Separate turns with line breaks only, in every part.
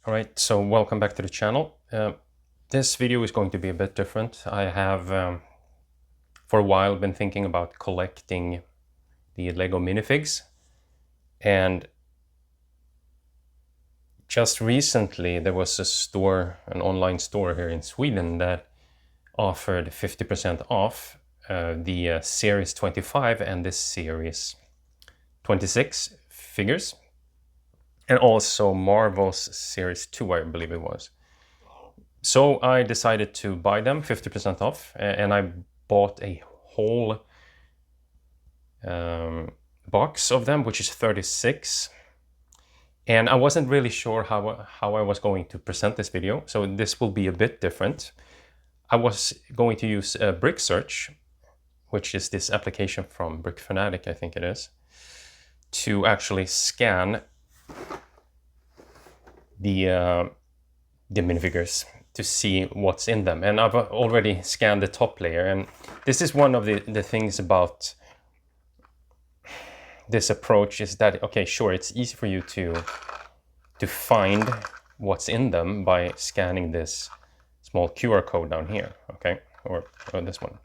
Alright, so welcome back to the channel. This video is going to be a bit different. I have for a while been thinking about collecting the Lego minifigs, and just recently there was a store, an online store here in Sweden that offered 50% off the Series 25 and this Series 26 figures, and also Marvel's Series 2, I believe it was. So I decided to buy them 50% off, and I bought a whole box of them, which is 36. And I wasn't really sure how I was going to present this video, so this will be a bit different. I was going to use Brick Search, which is this application from Brick Fanatic, I think it is, to actually scan the minifigures to see what's in them. And I've already scanned the top layer, and this is one of the things about this approach is that, okay, sure, it's easy for you to find what's in them by scanning this small QR code down here, okay, or this one.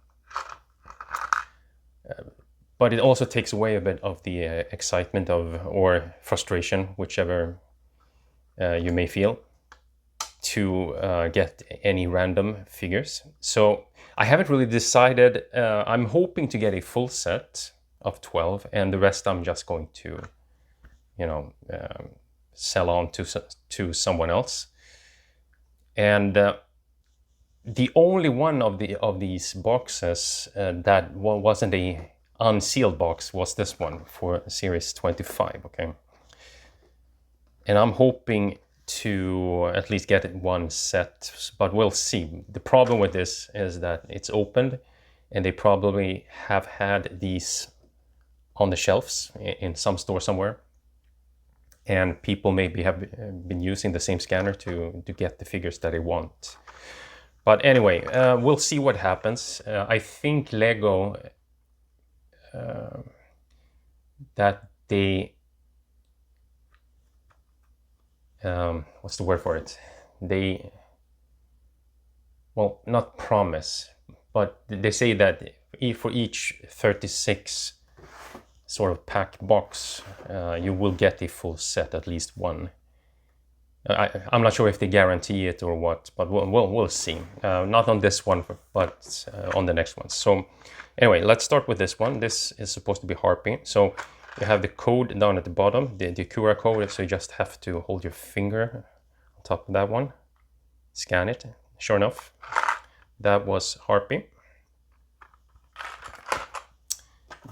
But it also takes away a bit of the excitement of, or frustration, whichever you may feel, to get any random figures. So I haven't really decided. I'm hoping to get a full set of 12, and the rest I'm just going to, you know, sell on to someone else. And the only one of these boxes that wasn't a unsealed box was this one for Series 25, okay? And I'm hoping to at least get one set, but we'll see. The problem with this is that it's opened, and they probably have had these on the shelves in some store somewhere, and people maybe have been using the same scanner to get the figures that they want. But anyway, we'll see what happens. I think Lego, that they what's the word for it? They, well, not promise, but they say that for each 36 sort of pack box, you will get a full set, at least one. I'm not sure if they guarantee it or what, but we'll see. Not on this one, but on the next one. So anyway, let's start with this one. This is supposed to be Harpy. So you have the code down at the bottom, the QR code, so you just have to hold your finger on top of that one, scan it. Sure enough, that was Harpy.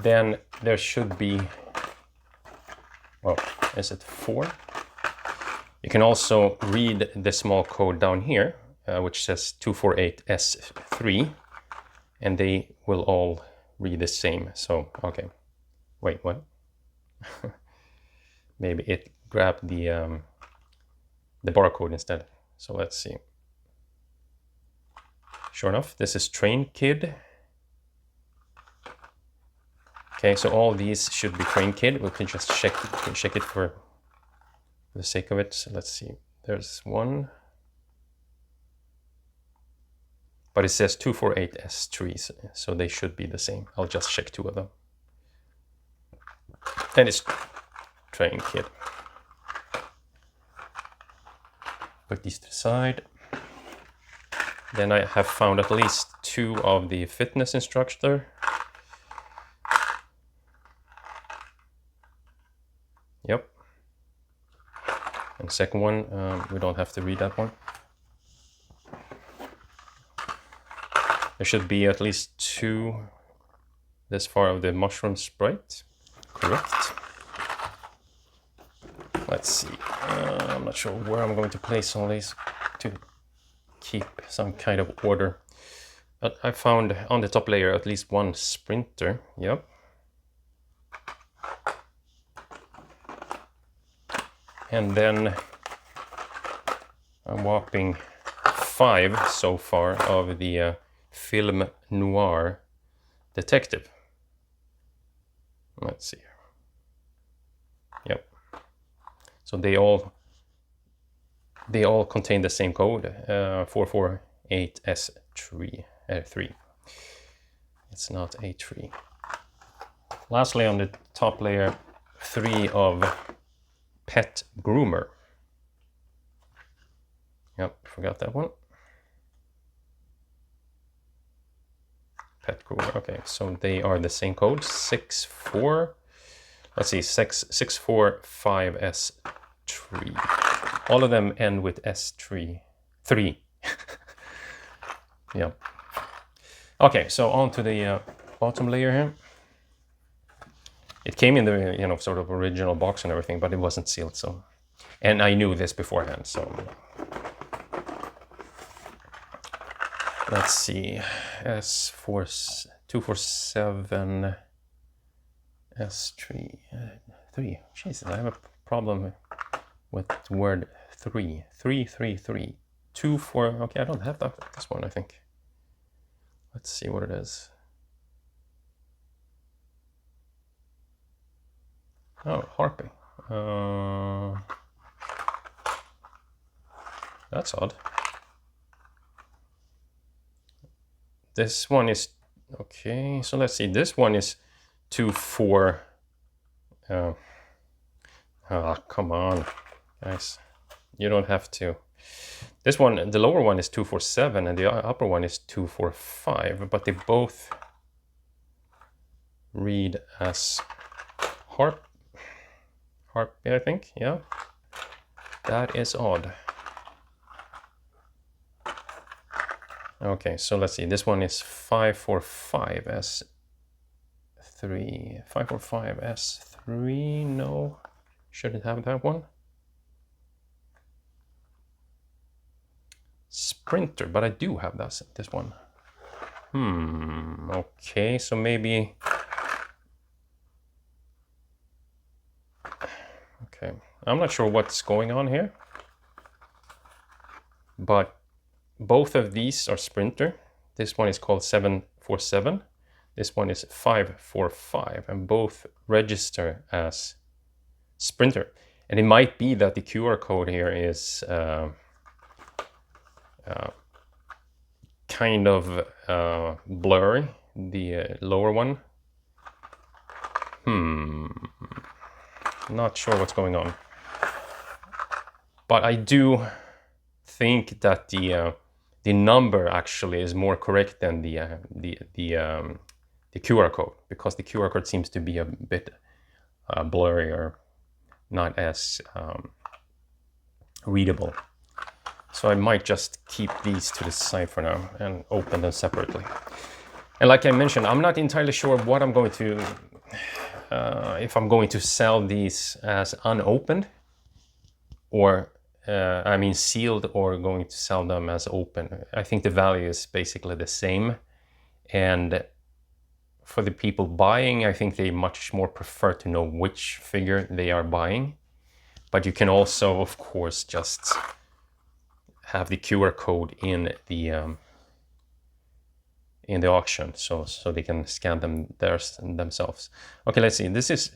Then there should be, well, is it 4? You can also read the small code down here, which says 248S3, and they will all read the same. So, okay, wait, what? Maybe it grabbed the barcode instead. So let's see. Sure enough, this is Train Kid. Okay, so all these should be Train Kid. We can just check it for the sake of it. So let's see. There's one, but it says 248S3, so they should be the same. I'll just check 2 of them. Then it's Train Kid. Put these to the side. Then I have found at least 2 of the fitness instructor. Yep. And the second one, we don't have to read that one. There should be at least 2 this far of the mushroom sprite. Correct. Let's see. I'm not sure where I'm going to place all these to keep some kind of order. But I found on the top layer at least 1 sprinter. Yep. And then a whopping 5 so far of the film Noir detective. Let's see. Yep. So they all they all contain the same code, 448S3. 3. It's not A3. Lastly, on the top layer, 3 of Pet Groomer. Yep, forgot that one. Pet Groomer. Okay, so they are the same code. 64. Let's see, 645S3. All of them end with S3. 3. Yeah. Okay, so on to the bottom layer here. It came in the, you know, sort of original box and everything, but it wasn't sealed, so. And I knew this beforehand, so. Let's see, S247, S3, 3. Jesus, I have a problem with the word 3. 333. 24. Okay, I don't have that. This one, I think. Let's see what it is. Oh, Harpy. That's odd. This one is okay. So let's see. This one is 24. Oh, come on, guys. You don't have to. This one, the lower one is 247 and the upper one is 245, but they both read as Harpy, I think. Yeah, that is odd. Okay, so let's see. This one is 545S3. 545S3. No, shouldn't have that one. Sprinter, but I do have this one. Okay, so maybe. Okay, I'm not sure what's going on here, but both of these are Sprinter. This one is called 747. This one is 545, and both register as Sprinter. And it might be that the QR code here is kind of blurry, the lower one. Not sure what's going on. But I do think that the number actually is more correct than the QR code, because the QR code seems to be a bit blurry or not as readable. So I might just keep these to the side for now and open them separately. And like I mentioned, I'm not entirely sure what I'm going to, if I'm going to sell these as unopened, or I mean sealed, or going to sell them as open. I think the value is basically the same. And for the people buying, I think they much more prefer to know which figure they are buying. But you can also, of course, just have the QR code in the auction, so they can scan them themselves. Okay, let's see. This is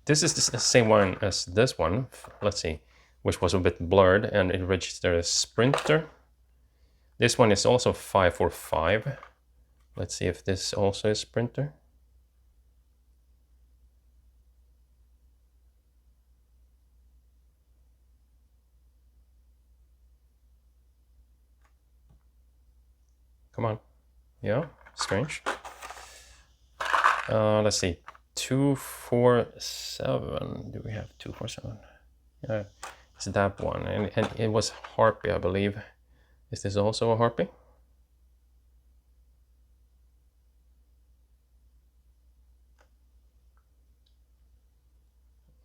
the same one as this one. Let's see, which was a bit blurred, and it registered as Sprinter. This one is also 545. Let's see if this also is Sprinter. Come on. Yeah, strange. Let's see. 247. Do we have 247? Yeah, it's that one. And it was Harpy, I believe. Is this also a Harpy?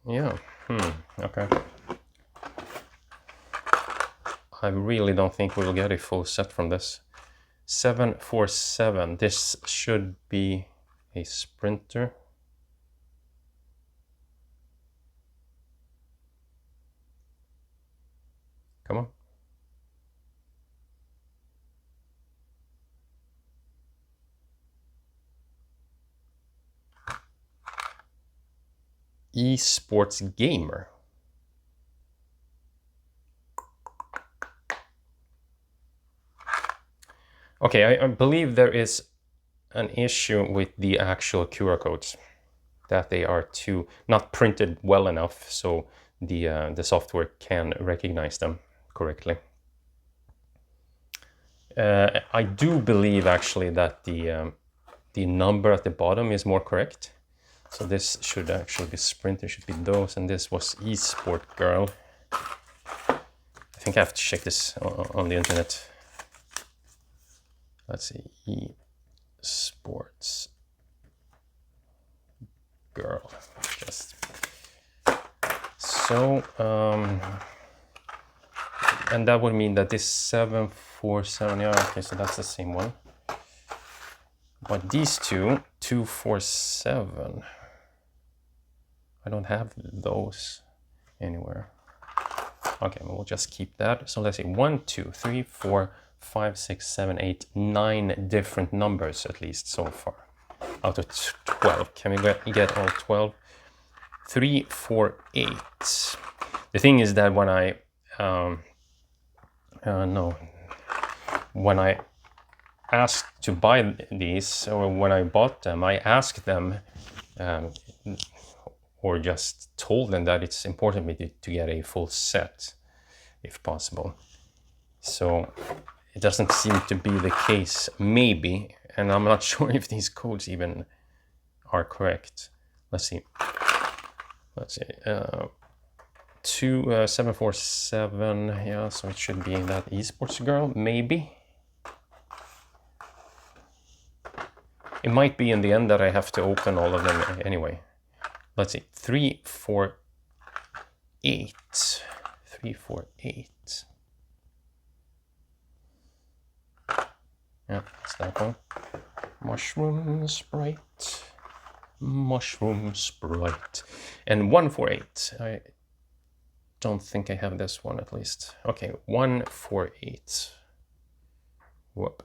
Yeah. Okay. I really don't think we'll get a full set from this. 747. This should be a Sprinter. Come on. Esports Gamer. Okay, I believe there is an issue with the actual QR codes, that they are not printed well enough so the software can recognize them correctly. I do believe actually that the number at the bottom is more correct. So this should actually be Sprinter, should be those, and this was eSport Girl. I think I have to check this on the internet. Let's see, eSports Girl. Just so, and that would mean that this 747, yeah, okay, so that's the same one. But these two, 247, I don't have those anywhere. Okay, we'll just keep that. So let's see, 1, 2, 3, 4, 5, 6, 7, 8, 9 different numbers at least so far. Out of 12. Can we get all 12? 3, 4, 8. The thing is that when I when I asked to buy these, or when I bought them, I asked them or just told them that it's important to get a full set if possible. So it doesn't seem to be the case, maybe, and I'm not sure if these codes even are correct. Let's see. 747, yeah, so it should be that eSports Girl, maybe. It might be in the end that I have to open all of them anyway. Let's see, 3, 4, 8. 3, 4, 8. Yeah, it's that one. Mushroom Sprite. Mushroom Sprite. And 148. I don't think I have this one at least. Okay, 148. Whoop.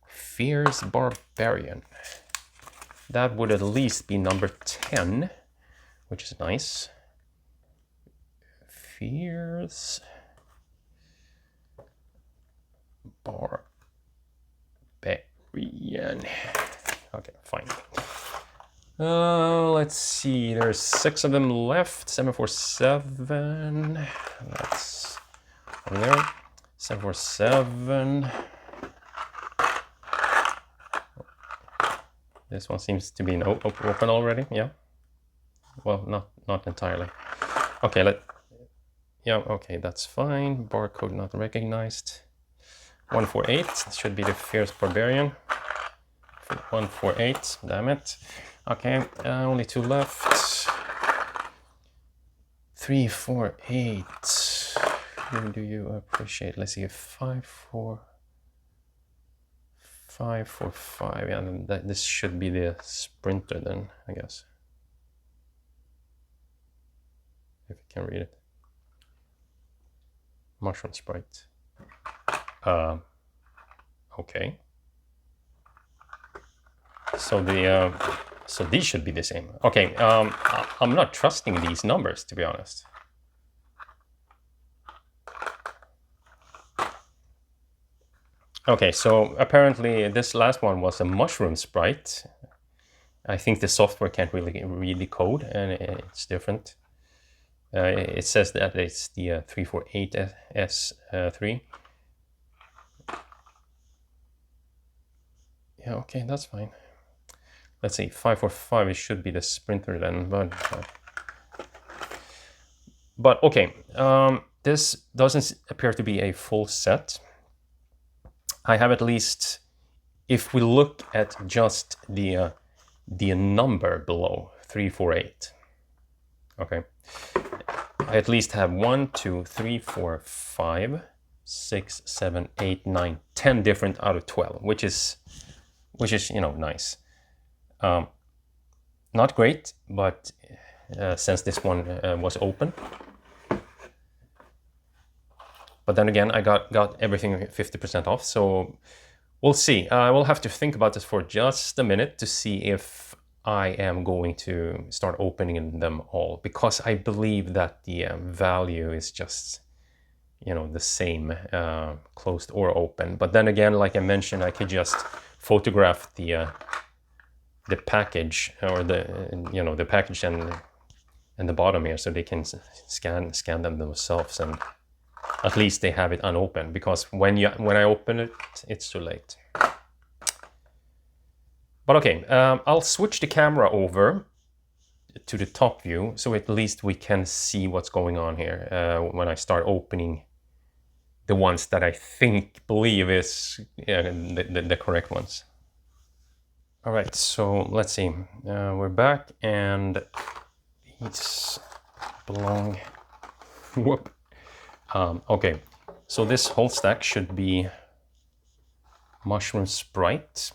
Fierce Barbarian. That would at least be number 10, which is nice. Fierce Barbarian. Okay, fine. Let's see, there's 6 of them left. 747. That's over there. 747. This one seems to be open already. Yeah. Well, not entirely. Okay, yeah, okay, that's fine. Barcode not recognized. 148 should be the Fierce Barbarian. 148, damn it. Okay, only 2 left. 3, 4, 8. Who do you appreciate? Let's see, 5, 4. 5, 4, 5. Yeah, this should be the Sprinter then, I guess. If you can read it. Mushroom Sprite. Okay. So so these should be the same. Okay, I'm not trusting these numbers, to be honest. Okay, so apparently this last one was a Mushroom Sprite. I think the software can't really read the code, and it's different. It says that it's the 348S3. Yeah, okay, that's fine. Let's see, 545, it should be the Sprinter then, but okay, this doesn't appear to be a full set. I have at least, if we look at just the number below, 348, okay, I at least have 1, 2, 3, 4, 5, 6, 7, 8, 9, 10 different out of 12, which is nice. Not great, but since this one was open. But then again, I got everything 50% off, so we'll see. I will have to think about this for just a minute to see if I am going to start opening them all, because I believe that the value is just you know, the same closed or open. But then again, like I mentioned, I could just photograph the package, or the, you know, the package and the bottom here, so they can scan them themselves, and at least they have it unopened, because when I open it, it's too late. But okay, I'll switch the camera over to the top view, so at least we can see what's going on here when I start opening the ones that I believe is the correct ones. All right, so let's see. We're back, and these belong. Whoop. Okay, so this whole stack should be Mushroom Sprite,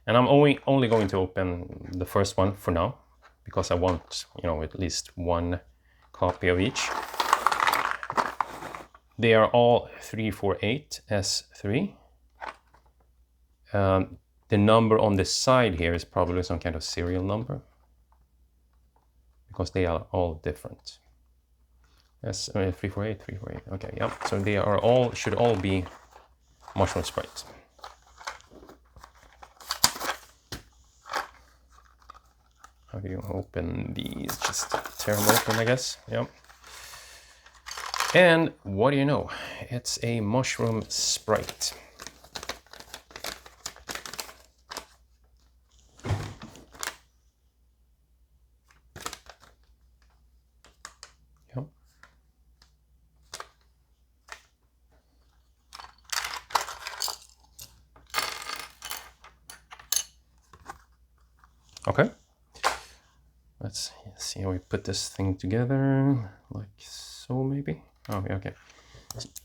and I'm only going to open the first one for now, because I want, you know, at least one copy of each. They are all 348 S3. The number on the side here is probably some kind of serial number, because they are all different. Yes, 348, 348. Okay, yeah. So they are should all be Mushroom Sprite. How do you open these? Just tear them open, I guess. Yep. And what do you know? It's a Mushroom Sprite. Yep. Okay. Let's see how we put this thing together, like so maybe. Oh, okay.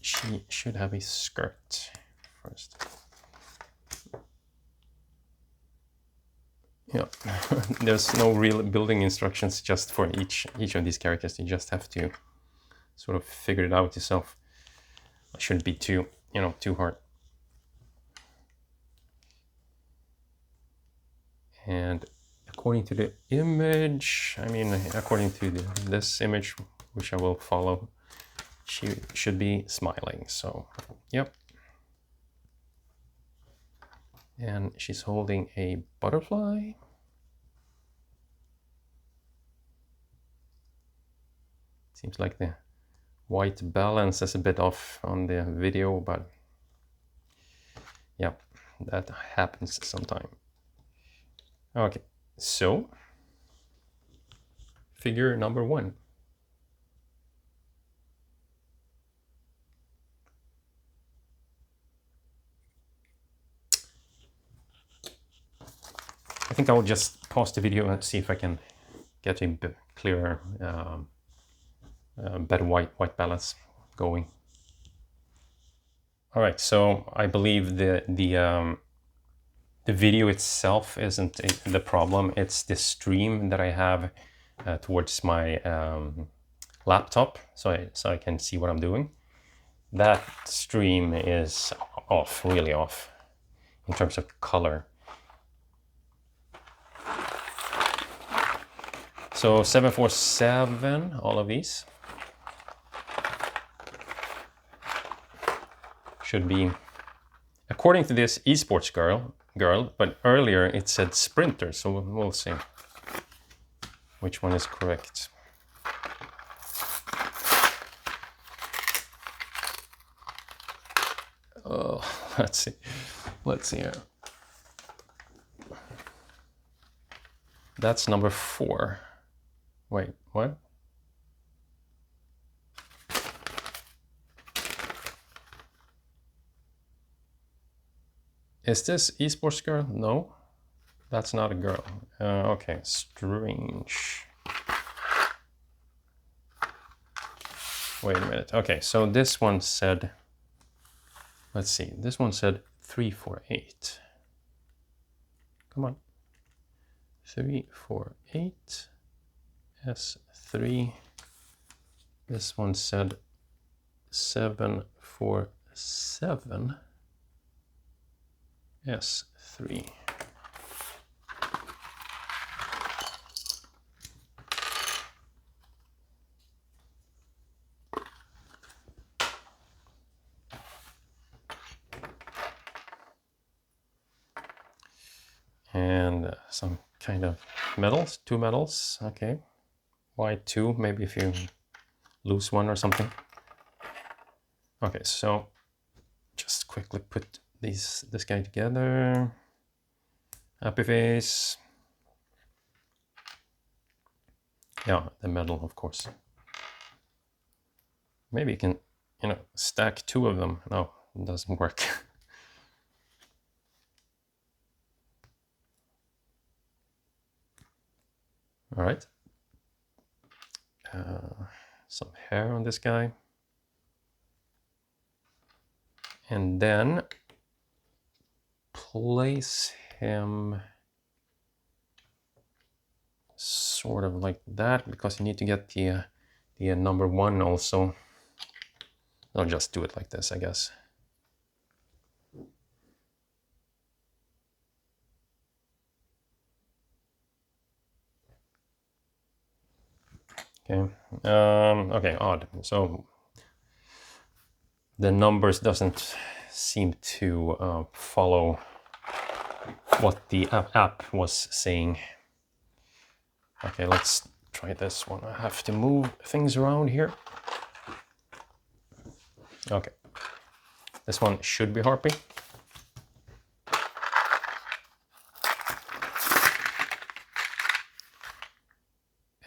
She should have a skirt first. Yeah, there's no real building instructions just for each of these characters. You just have to sort of figure it out yourself. It shouldn't be too hard. And according to the image, I mean, according to this image, which I will follow, she should be smiling. So, yep. And she's holding a butterfly. Seems like the white balance is a bit off on the video, but yeah, that happens sometime. Okay, so figure number 1. I think I will just pause the video and see if I can get a bit clearer, better white balance going. All right, so I believe the video itself isn't the problem. It's the stream that I have towards my laptop, so I can see what I'm doing. That stream is off, really off, in terms of color. So 747, all of these should be, according to this, esports girl, but earlier it said sprinter, so we'll see which one is correct. Oh, let's see here. That's number 4. Wait, what? Is this esports girl? No, that's not a girl. Okay, strange. Wait a minute. Okay, so this one said, let's see, this one said 348. Come on. 348 S3. This one said 747 S3. And some kind of medals, 2 medals, okay. Why 2? Maybe if you lose one or something. Okay, so just quickly put this guy together. Happy face. Yeah, the medal, of course. Maybe you can, stack 2 of them. No, it doesn't work. All right. Some hair on this guy. And then place him sort of like that, because you need to get the number 1 also. I'll just do it like this, I guess. Okay. Okay, odd. So the numbers doesn't seem to follow what the app was saying. Okay, let's try this one. I have to move things around here. Okay. This one should be Harpy.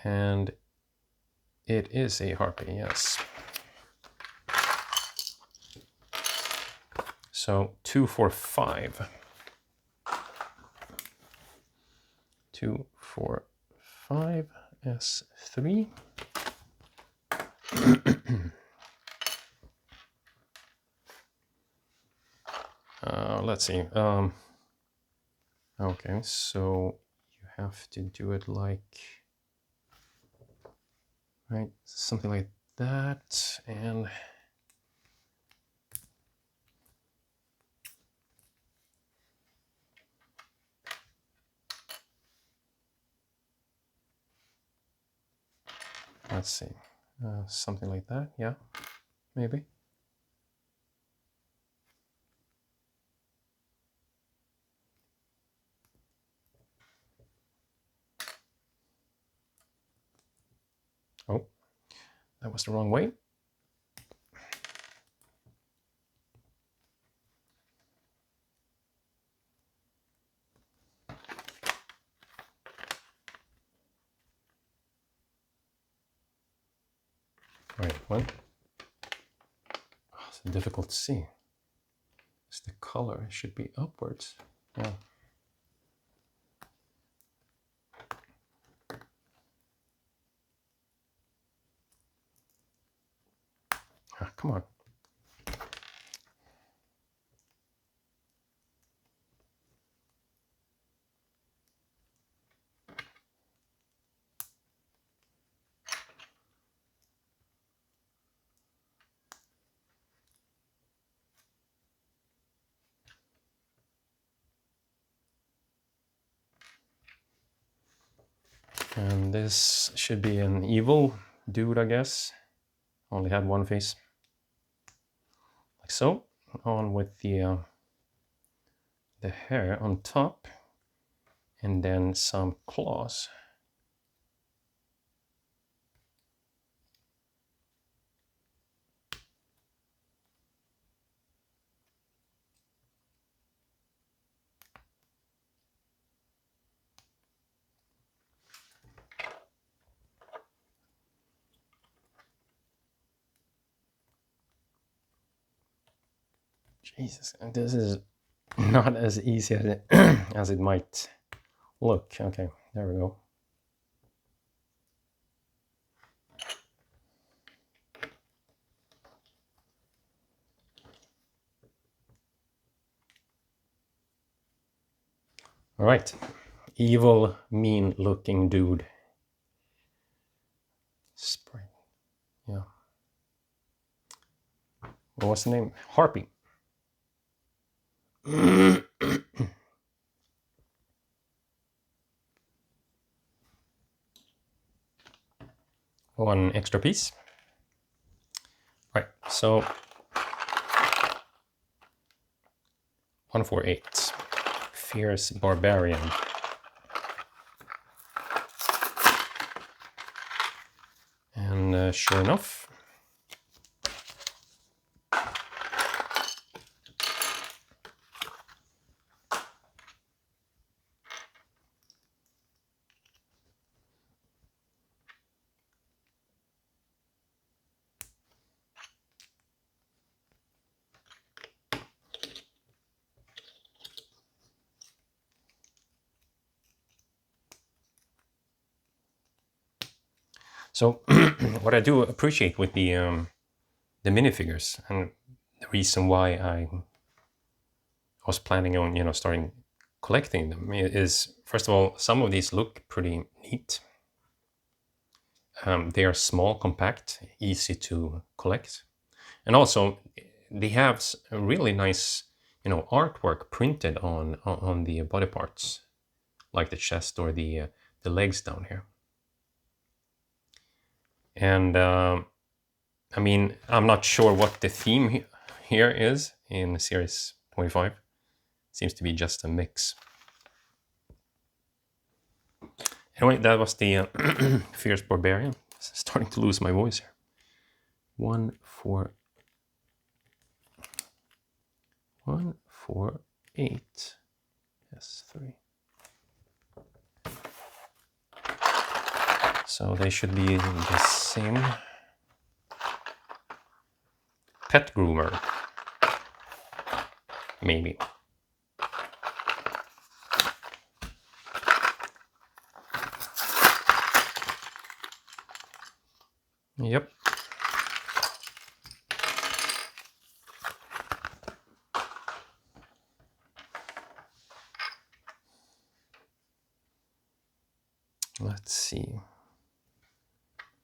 And it is a Harpy, yes. So 2 for 5. 2 for 5 S3. Let's see. Okay, so you have to do it like, right, something like that, and let's see, something like that, yeah, maybe. Oh, that was the wrong way. Right, well, it's difficult to see. It's the color, it should be upwards. Yeah. Ah, come on. And this should be an evil dude, I guess. Only had 1 face. Like so. On with the hair on top. And then some claws. Jesus, this is not as easy as it, as it might look. Okay, there we go. All right, evil, mean-looking dude. Spring, yeah. What was the name? Harpy. One extra piece. Right, so 1 for 8. Fierce Barbarian. And sure enough, so what I do appreciate with the minifigures, and the reason why I was planning on, you know, starting collecting them is, first of all, some of these look pretty neat. They are small, compact, easy to collect, and also they have a really nice, you know, artwork printed on the body parts, like the chest or the legs down here. And I mean, I'm not sure what the theme here is in series 25. Seems to be just a mix. Anyway, that was the Fierce Barbarian. Starting to lose my voice here. 1, 4, 1, 4, 8. Yes, 3. So they should be the same. Pet groomer. Maybe. Yep. Let's see.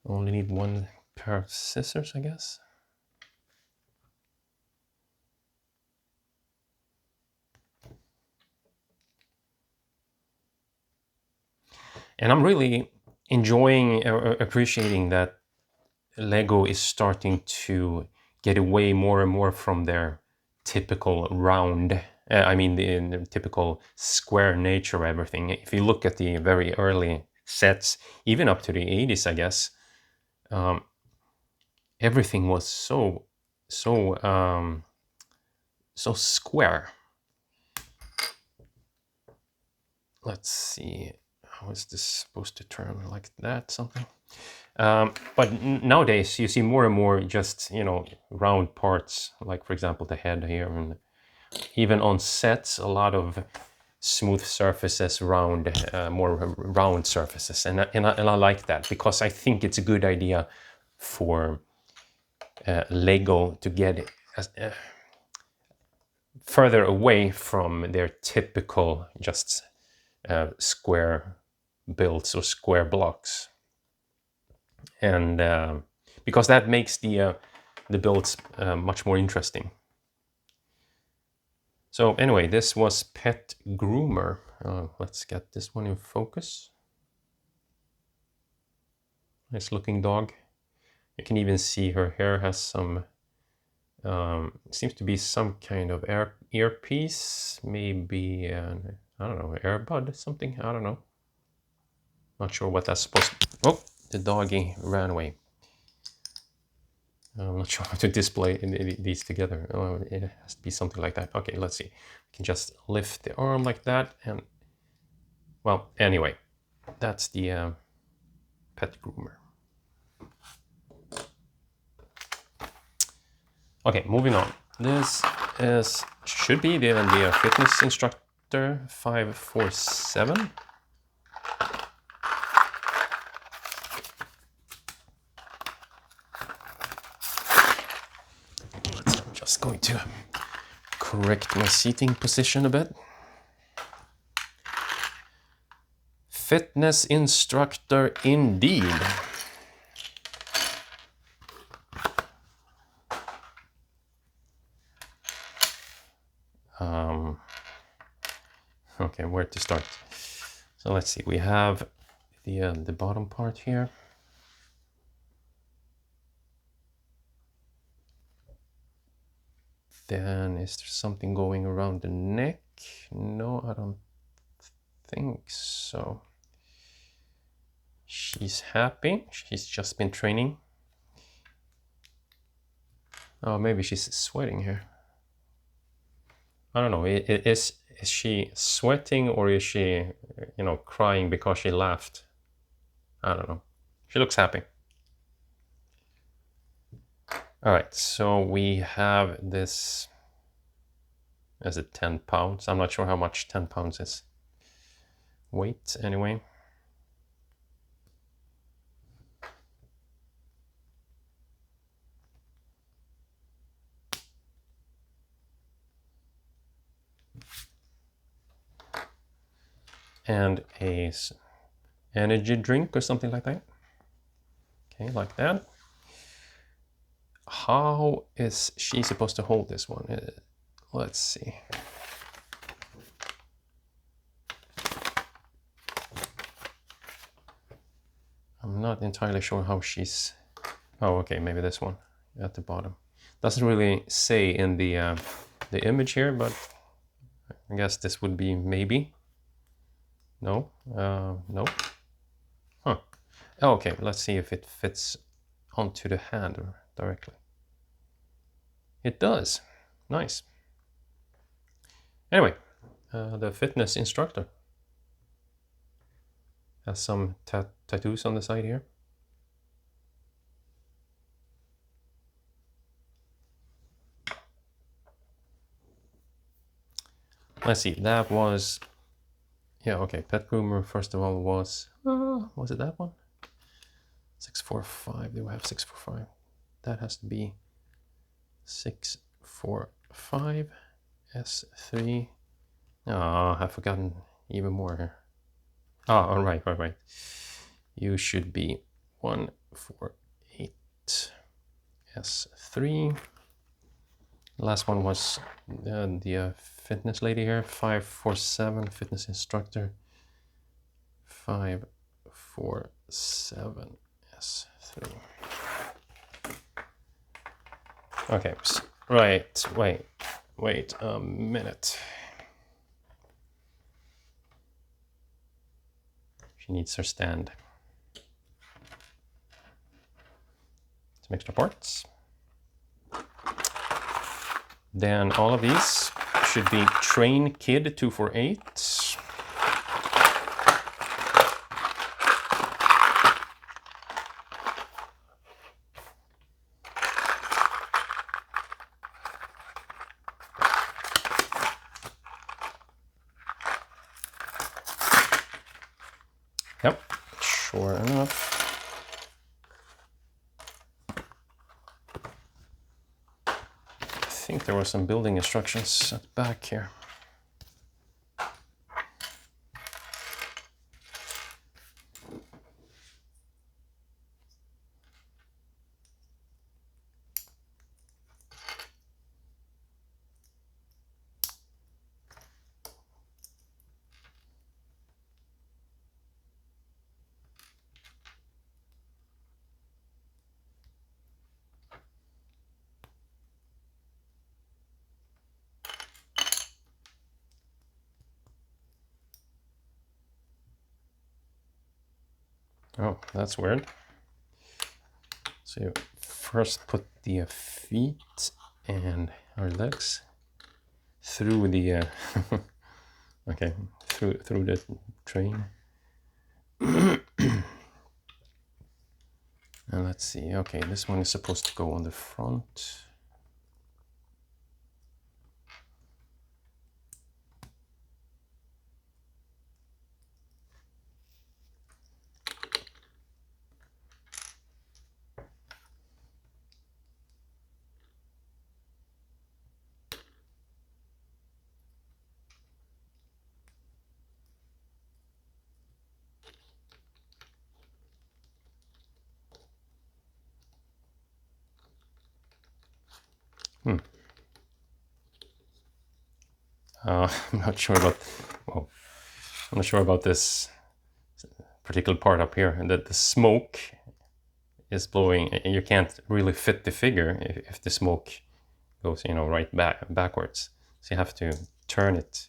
Only need one pair of scissors, I guess. And I'm really enjoying, appreciating that Lego is starting to get away more and more from their typical round, the typical square nature of everything. If you look at the very early sets, even up to the 80s, I guess, everything was so square. Let's see, how is this supposed to turn, like that, something? But nowadays you see more and more just, you know, round parts, like for example the head here, and even on sets a lot of smooth surfaces, more round surfaces, and I like that, because I think it's a good idea for Lego to get further away from their typical just square builds or square blocks, and because that makes the builds much more interesting. So anyway, this was Pet Groomer. Let's get this one in focus. Nice looking dog. You can even see her hair has some, seems to be some kind of earpiece, maybe an, I don't know, earbud, something, I don't know. Not sure what that's supposed to... Oh, the doggy ran away. I'm not sure how to display these together. Oh, it has to be something like that. Okay, let's see. We can just lift the arm like that, and well, anyway, that's the Pet Groomer. Okay, moving on. This should be the Fitness Instructor 547. I'm just going to correct my seating position a bit. Fitness Instructor indeed. Okay, where to start? So let's see. We have the bottom part here. Then is there something going around the neck? No, I don't think so. She's happy. She's just been training. Oh, maybe she's sweating here. I don't know. Is she sweating, or is she, you know, crying because she laughed? I don't know. She looks happy. All right, so we have this. Is it 10 pounds? I'm not sure how much 10 pounds is. Weight, anyway. And a energy drink or something like that. Okay, like that. How is she supposed to hold this one? Let's see. I'm not entirely sure how she's... Oh, okay, maybe this one at the bottom. Doesn't really say in the image here, but I guess this would be maybe. No, no. Huh. Oh, okay, let's see if it fits onto the hand directly. It does. Nice. Anyway, the fitness instructor has some tattoos on the side here. Let's see, that was... Yeah, okay, pet groomer first of all was it that one? 645, do I have 645? That has to be 645 S3. Oh, I've forgotten even more here. Oh, all right. You should be 148 S3. The last one was the fitness lady here, 547 fitness instructor, 547 S3. Okay, right, wait a minute. She needs her stand. Some extra parts. Then all of these should be Train Kid 248. Yep, sure enough. I think there were some building instructions at the back here. Oh, that's weird. So you first put the feet and our legs through the okay, through the train. And let's see. Okay, this one is supposed to go on the front. I'm not sure about. Well, I'm not sure about this particular part up here, and that the smoke is blowing. You can't really fit the figure if the smoke goes, you know, right backwards. So you have to turn it.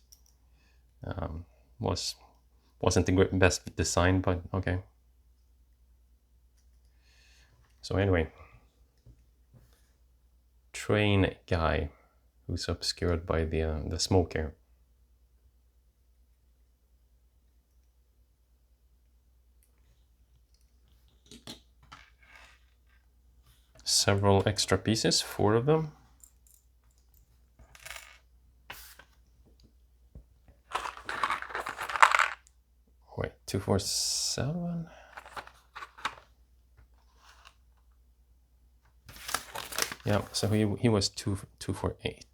Wasn't the best design, but okay. So anyway, train guy who's obscured by the smoke here. Several extra pieces, 4 of them. Wait, 247. Yeah, so he was 248.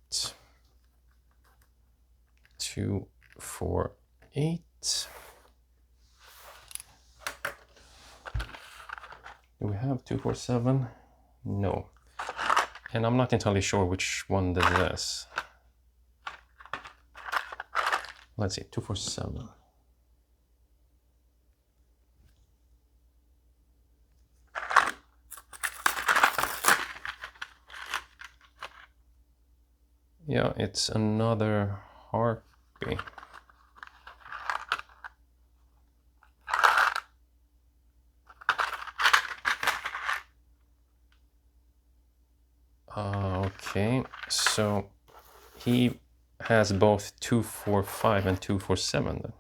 248. Do we have 247? No. And I'm not entirely sure which one that is. Let's see, 247. Yeah, it's another harpy. Okay, so he has both 245 and 247 then.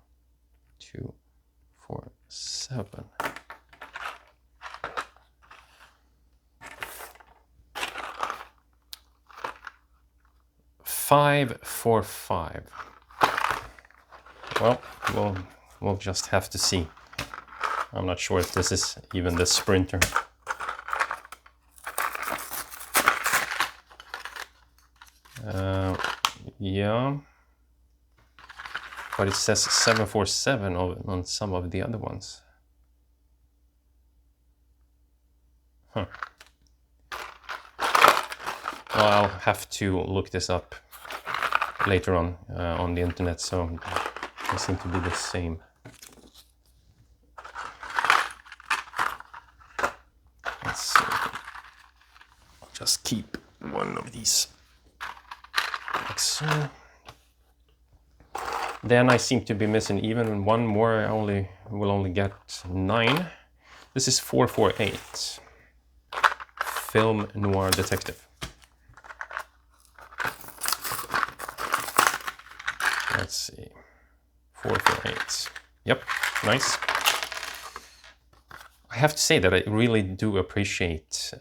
247. 545. Well, we'll just have to see. I'm not sure if this is even the Sprinter. Yeah, but it says 747 on some of the other ones. Huh. Well, I'll have to look this up later on the internet, so they seem to be the same. Let's see. I'll just keep one of these. Like so. Then I seem to be missing even one more. I will only get 9. This is 448. Film Noir Detective. Let's see. 448. Yep, nice. I have to say that I really do appreciate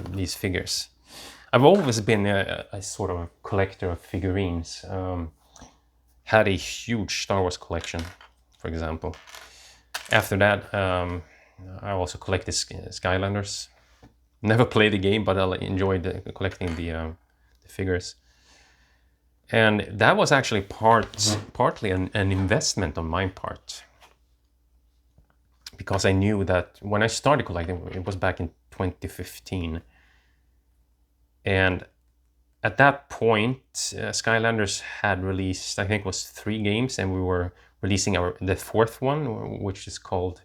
these figures. I've always been a sort of a collector of figurines. Had a huge Star Wars collection, for example. After that, I also collected Skylanders. Never played the game, but I enjoyed collecting the figures. And that was actually partly an investment on my part. Because I knew that when I started collecting, it was back in 2015. And at that point, Skylanders had released, I think it was 3 games, and we were releasing the 4th one, which is called,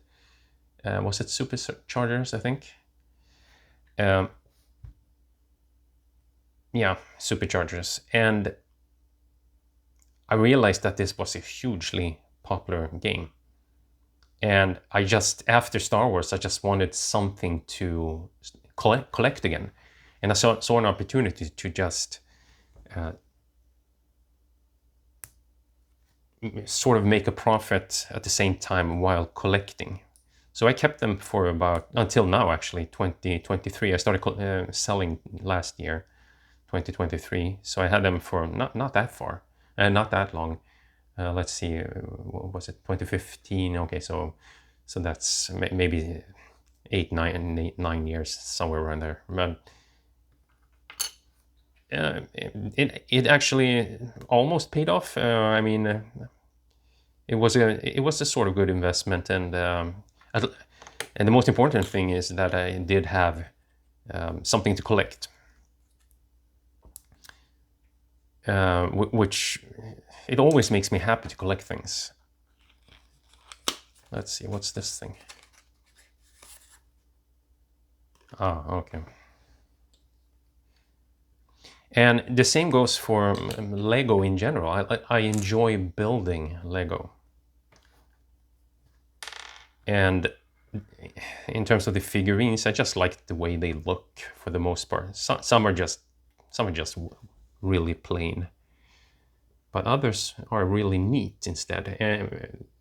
was it Superchargers, I think? Yeah, Superchargers. And I realized that this was a hugely popular game. And I just, after Star Wars, I just wanted something to collect again. And I saw an opportunity to just sort of make a profit at the same time while collecting. So I kept them for about, until now actually, 2023. I started selling last year, 2023. So I had them for not that far, not that long. Let's see, what was it, 2015? Okay, so that's maybe 9 years, somewhere around there. But it actually almost paid off. I mean, it was a sort of good investment, and the most important thing is that I did have something to collect, which it always makes me happy to collect things. Let's see, what's this thing? Ah, okay. And the same goes for Lego in general. I enjoy building Lego. And in terms of the figurines, I just like the way they look for the most part. Some are just really plain, but others are really neat instead.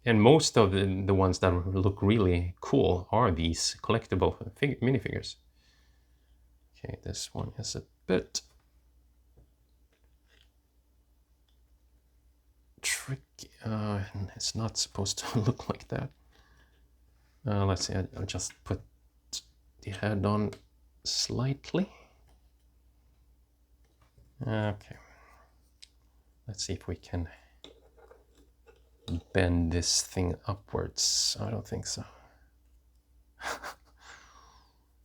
And most of the ones that look really cool are these collectible minifigures. Okay, this one is a bit tricky. It's not supposed to look like that. Let's see, I'll just put the head on slightly. Okay. Let's see if we can bend this thing upwards. I don't think so.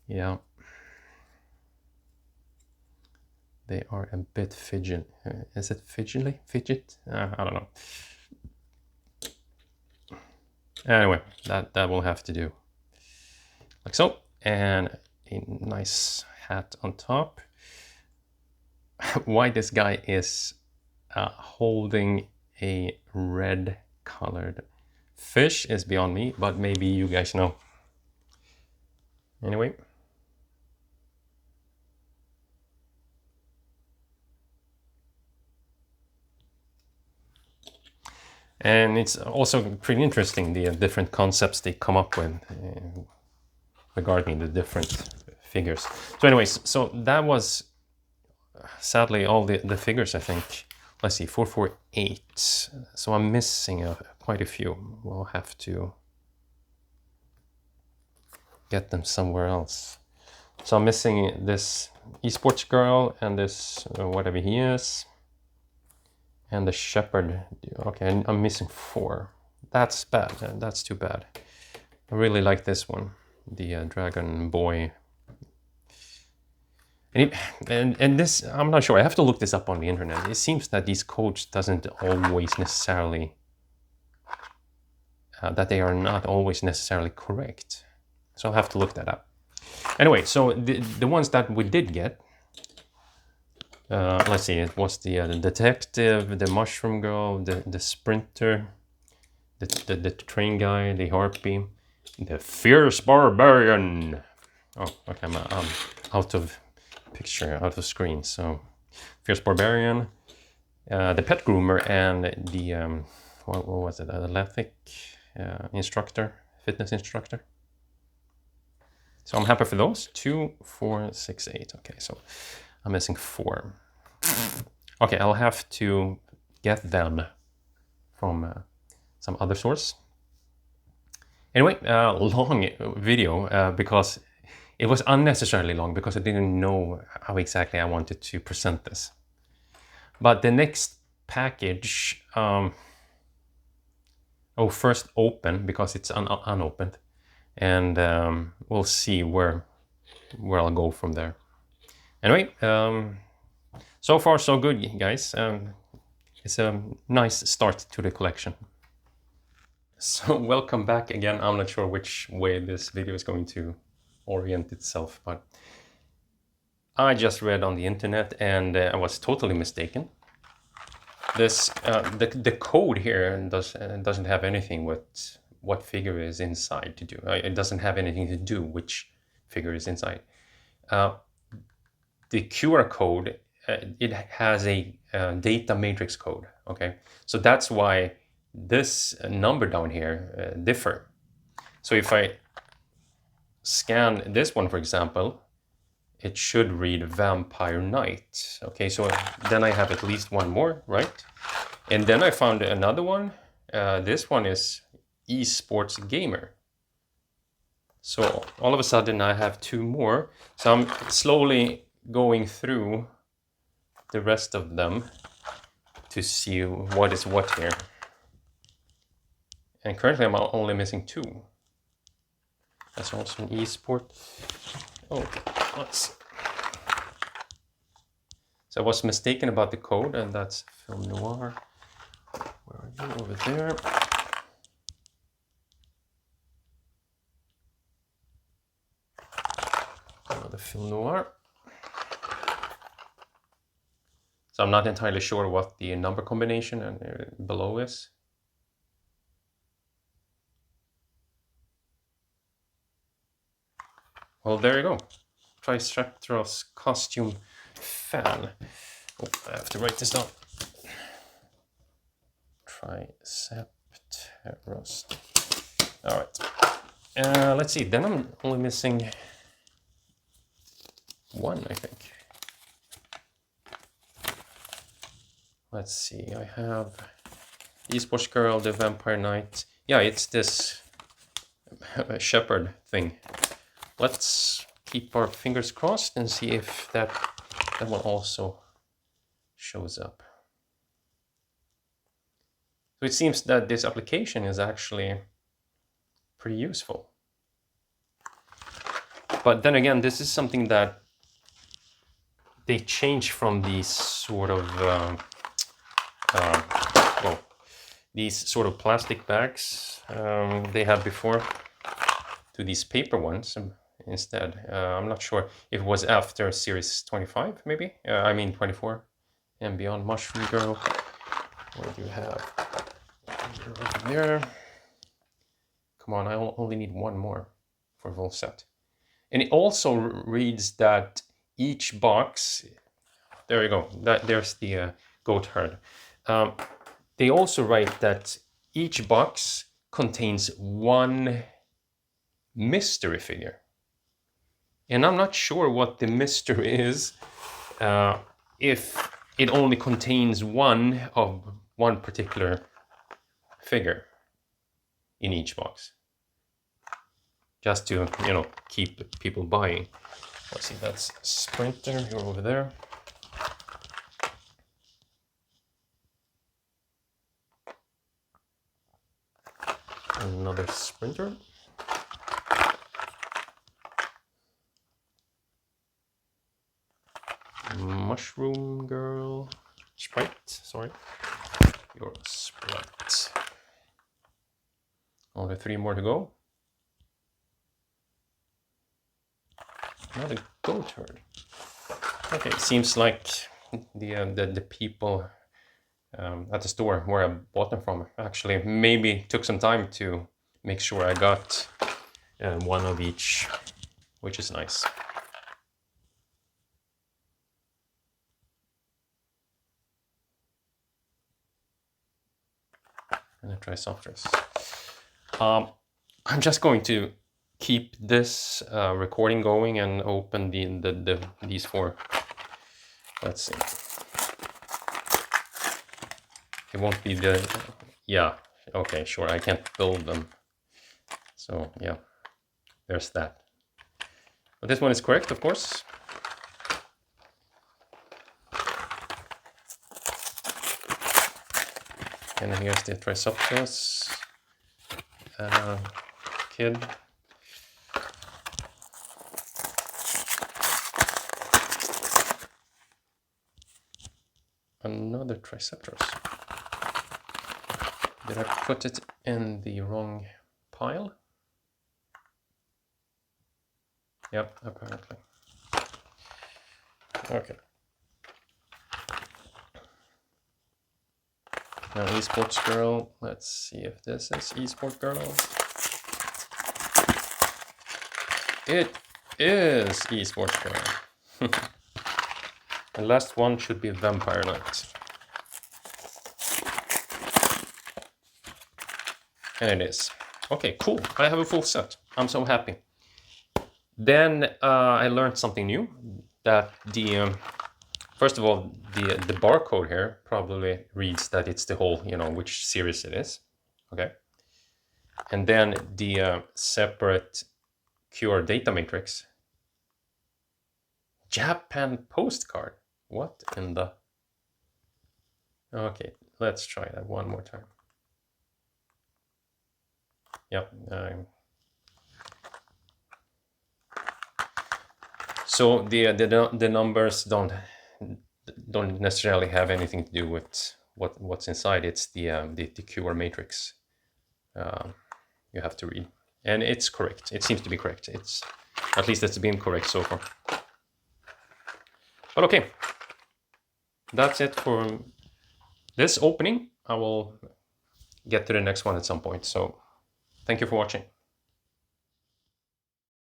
Yeah. They are a bit fidget. Is it fidgety? Fidget? I don't know. Anyway, that will have to do. Like so. And a nice hat on top. Why this guy is holding a red colored fish is beyond me, but maybe you guys know. Anyway. And it's also pretty interesting, the different concepts they come up with regarding the different figures. So anyways, so that was sadly all the figures, I think. Let's see, 448. So I'm missing quite a few. We'll have to get them somewhere else. So I'm missing this esports girl and this whatever he is. And the shepherd. Okay, I'm missing 4. That's bad. That's too bad. I really like this one, the dragon boy. And this, I'm not sure. I have to look this up on the internet. It seems that these codes doesn't always necessarily that they are not always necessarily correct. So I'll have to look that up. Anyway, so the ones that we did get. Let's see, it was the detective, the mushroom girl, the sprinter, the train guy, the harpy, the fierce barbarian. Oh, okay, I'm out of picture, out of screen. So, fierce barbarian, the pet groomer, and the what was it? Athletic instructor, fitness instructor. So I'm happy for those. 2, 4, 6, 8. Okay, so I'm missing 4. Okay, I'll have to get them from some other source. Anyway, long video because it was unnecessarily long because I didn't know how exactly I wanted to present this. But the next package, first open because it's unopened, and we'll see where I'll go from there. Anyway, so far so good, guys. It's a nice start to the collection. So welcome back again. I'm not sure which way this video is going to orient itself, but I just read on the internet and I was totally mistaken. This the code here doesn't have anything with what figure is inside to do. It doesn't have anything to do which figure is inside. The QR code, it has a data matrix code. Okay, so that's why this number down here differ. So if I scan this one, for example, it should read Vampire Knight. Okay, so then I have at least one more, right? And then I found another one. This one is Esports Gamer. So all of a sudden I have 2 more. So I'm slowly going through the rest of them to see what is what here. And currently I'm only missing 2. That's also an esport. Oh, let's see. So I was mistaken about the code, and that's Film Noir. Where are you? Over there. Another Film Noir. So I'm not entirely sure what the number combination below is. Well, there you go. Triceptor's costume fan. Oh, I have to write this down. Triceptor's. All right. Let's see. Then I'm only missing one, I think. Let's see. I have Esports Girl, the Vampire Knight. Yeah, it's this shepherd thing. Let's keep our fingers crossed and see if that one also shows up. So it seems that this application is actually pretty useful. But then again, this is something that they change from these sort of these sort of plastic bags they had before to these paper ones instead. I'm not sure if it was after series 25, maybe. I mean 24 and beyond. Mushroom Girl. What do you have? Over there. Come on, I only need one more for full set. And it also reads that each box, there you go, there's the Goatherd. They also write that each box contains one mystery figure. And I'm not sure what the mystery is, if it only contains one of one particular figure in each box. Just to, you know, keep people buying. Let's see, that's Sprinter, you're over there. Another Sprinter. Mushroom Girl. Sprite, sorry. Your Sprite. Only 3 more to go. Another Goatherd. Okay, it seems like the people at the store where I bought them from actually maybe took some time to make sure I got one of each, which is nice. And I try softness. I'm just going to keep this recording going and open these 4. Let's see. It won't be yeah, okay, sure, I can't build them. So yeah, there's that. But this one is correct, of course. And here's the Triceptor's kid. Another Triceptor's. Did I put it in the wrong pile? Yep, apparently. Okay. Now Esports Girl. Let's see if this is Esports Girl. It is Esports Girl. The last one should be Vampire Knight. And it is. Okay, cool. I have a full set. I'm so happy. Then I learned something new. That the first of all, the barcode here probably reads that it's the whole, you know, which series it is. Okay. And then the separate QR data matrix. Japan postcard. What in the? Okay, let's try that one more time. Yep. So the numbers don't necessarily have anything to do with what's inside. It's the QR matrix you have to read, and it's correct. It seems to be correct. It's at least it's been correct so far. But okay. that's it for this opening. I will get to the next one at some point. So thank you for watching.